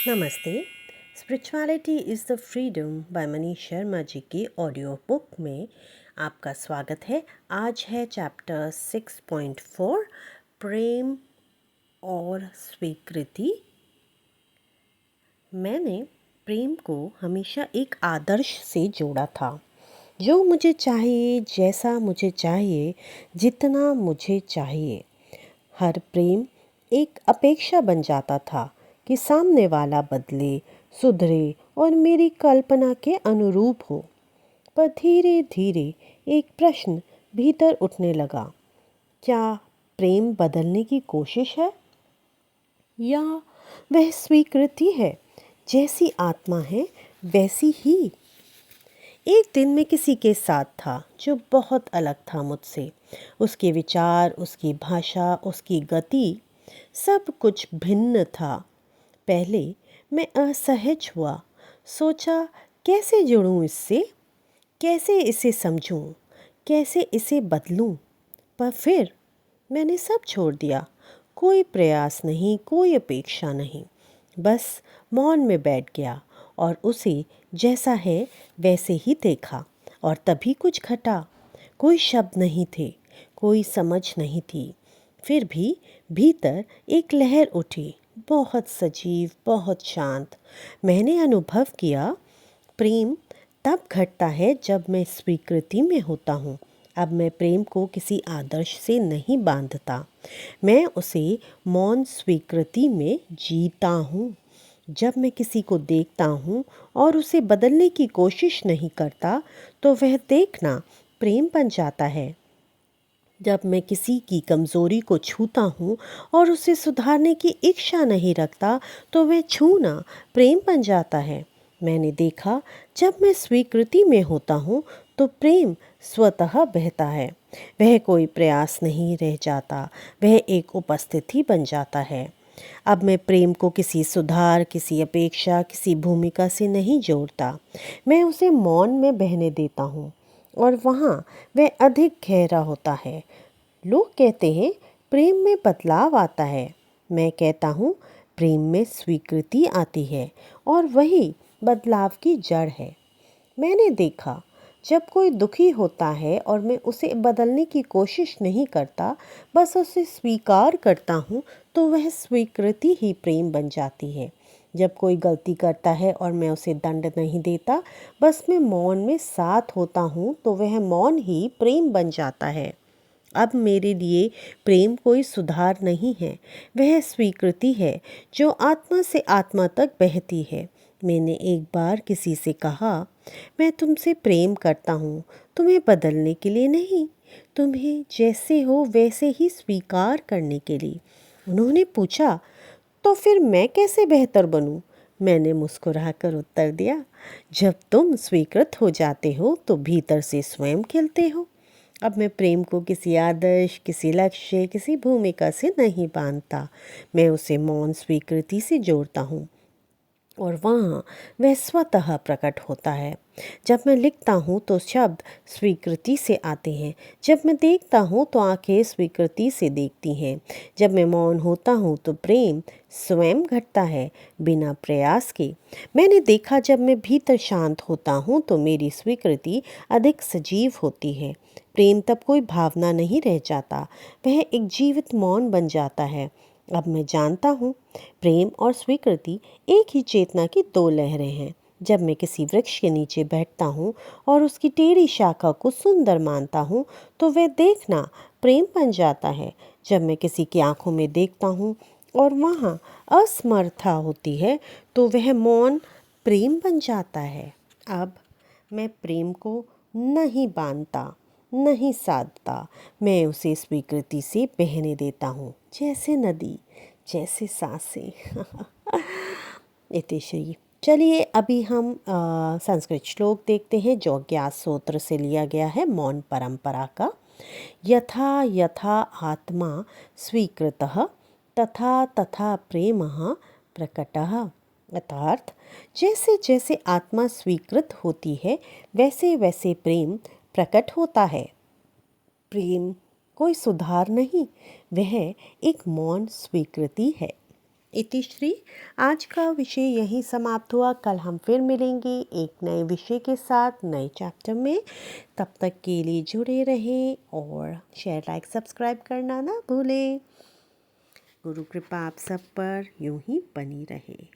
नमस्ते। Spirituality is the freedom by Manish Sharma ji की audio book में आपका स्वागत है। आज है चैप्टर 6.4 प्रेम और स्वीकृति। मैंने प्रेम को हमेशा एक आदर्श से जोड़ा था। जो मुझे चाहिए, जैसा मुझे चाहिए, जितना मुझे चाहिए। हर प्रेम एक अपेक्षा बन जाता था कि सामने वाला बदले, सुधरे और मेरी कल्पना के अनुरूप हो। पर धीरे धीरे एक प्रश्न भीतर उठने लगा। क्या प्रेम बदलने की कोशिश है या वह स्वीकृति है? जैसी आत्मा है वैसी ही। एक दिन मैं किसी के साथ था जो बहुत अलग था मुझसे। उसके विचार, उसकी भाषा, उसकी गति, सब कुछ भिन्न था। पहले मैं असहज हुआ। सोचा, कैसे जुड़ूं इससे, कैसे इसे समझूं, कैसे इसे बदलूं। पर फिर मैंने सब छोड़ दिया। कोई प्रयास नहीं, कोई अपेक्षा नहीं। बस मौन में बैठ गया और उसे जैसा है वैसे ही देखा। और तभी कुछ घटा। कोई शब्द नहीं थे, कोई समझ नहीं थी। फिर भी भीतर एक लहर उठी, बहुत सजीव, बहुत शांत। मैंने अनुभव किया, प्रेम तब घटता है जब मैं स्वीकृति में होता हूँ। अब मैं प्रेम को किसी आदर्श से नहीं बांधता, मैं उसे मौन स्वीकृति में जीता हूँ। जब मैं किसी को देखता हूँ और उसे बदलने की कोशिश नहीं करता, तो वह देखना प्रेम बन जाता है। जब मैं किसी की कमज़ोरी को छूता हूँ और उसे सुधारने की इच्छा नहीं रखता, तो वह छूना प्रेम बन जाता है। मैंने देखा, जब मैं स्वीकृति में होता हूँ तो प्रेम स्वतः बहता है। वह कोई प्रयास नहीं रह जाता, वह एक उपस्थिति बन जाता है। अब मैं प्रेम को किसी सुधार, किसी अपेक्षा, किसी भूमिका से नहीं जोड़ता। मैं उसे मौन में बहने देता हूँ और वहाँ वह अधिक गहरा होता है। लोग कहते हैं प्रेम में बदलाव आता है। मैं कहता हूँ प्रेम में स्वीकृति आती है और वही बदलाव की जड़ है। मैंने देखा, जब कोई दुखी होता है और मैं उसे बदलने की कोशिश नहीं करता, बस उसे स्वीकार करता हूँ, तो वह स्वीकृति ही प्रेम बन जाती है। जब कोई गलती करता है और मैं उसे दंड नहीं देता, बस मैं मौन में साथ होता हूँ, तो वह मौन ही प्रेम बन जाता है। अब मेरे लिए प्रेम कोई सुधार नहीं है, वह स्वीकृति है जो आत्मा से आत्मा तक बहती है। मैंने एक बार किसी से कहा, मैं तुमसे प्रेम करता हूँ, तुम्हें बदलने के लिए नहीं, तुम्हें जैसे हो वैसे ही स्वीकार करने के लिए। उन्होंने पूछा, तो फिर मैं कैसे बेहतर बनूं? मैंने मुस्कुराकर उत्तर दिया, जब तुम स्वीकृत हो जाते हो तो भीतर से स्वयं खिलते हो। अब मैं प्रेम को किसी आदर्श, किसी लक्ष्य, किसी भूमिका से नहीं बांधता। मैं उसे मौन स्वीकृति से जोड़ता हूँ और वहाँ वह स्वतः प्रकट होता है। जब मैं लिखता हूँ तो शब्द स्वीकृति से आते हैं। जब मैं देखता हूँ तो आंखें स्वीकृति से देखती हैं। जब मैं मौन होता हूँ तो प्रेम स्वयं घटता है, बिना प्रयास के। मैंने देखा, जब मैं भीतर शांत होता हूँ तो मेरी स्वीकृति अधिक सजीव होती है। प्रेम तब कोई भावना नहीं रह जाता, वह एक जीवित मौन बन जाता है। अब मैं जानता हूँ, प्रेम और स्वीकृति एक ही चेतना की दो लहरें हैं। जब मैं किसी वृक्ष के नीचे बैठता हूँ और उसकी टेढ़ी शाखा को सुंदर मानता हूँ, तो वह देखना प्रेम बन जाता है। जब मैं किसी की आंखों में देखता हूँ और वहाँ असमर्था होती है, तो वह मौन प्रेम बन जाता है। अब मैं प्रेम को नहीं बांधता, नहीं साधता, मैं उसे स्वीकृति से बहने देता हूँ, जैसे नदी, जैसे सांसें। इतिश्री। चलिए अभी हम संस्कृत श्लोक देखते हैं जो अज्ञात सूत्र से लिया गया है, मौन परंपरा का। यथा यथा आत्मा स्वीकृतः तथा तथा प्रेमः प्रकटः। अर्थात जैसे जैसे आत्मा स्वीकृत होती है, वैसे वैसे प्रेम प्रकट होता है। प्रेम कोई सुधार नहीं, वह एक मौन स्वीकृति है। इतिश्री। आज का विषय यहीं समाप्त हुआ। कल हम फिर मिलेंगे एक नए विषय के साथ नए चैप्टर में। तब तक के लिए जुड़े रहें और शेयर लाइक सब्सक्राइब करना ना भूलें। गुरु कृपा आप सब पर यूं ही बनी रहे।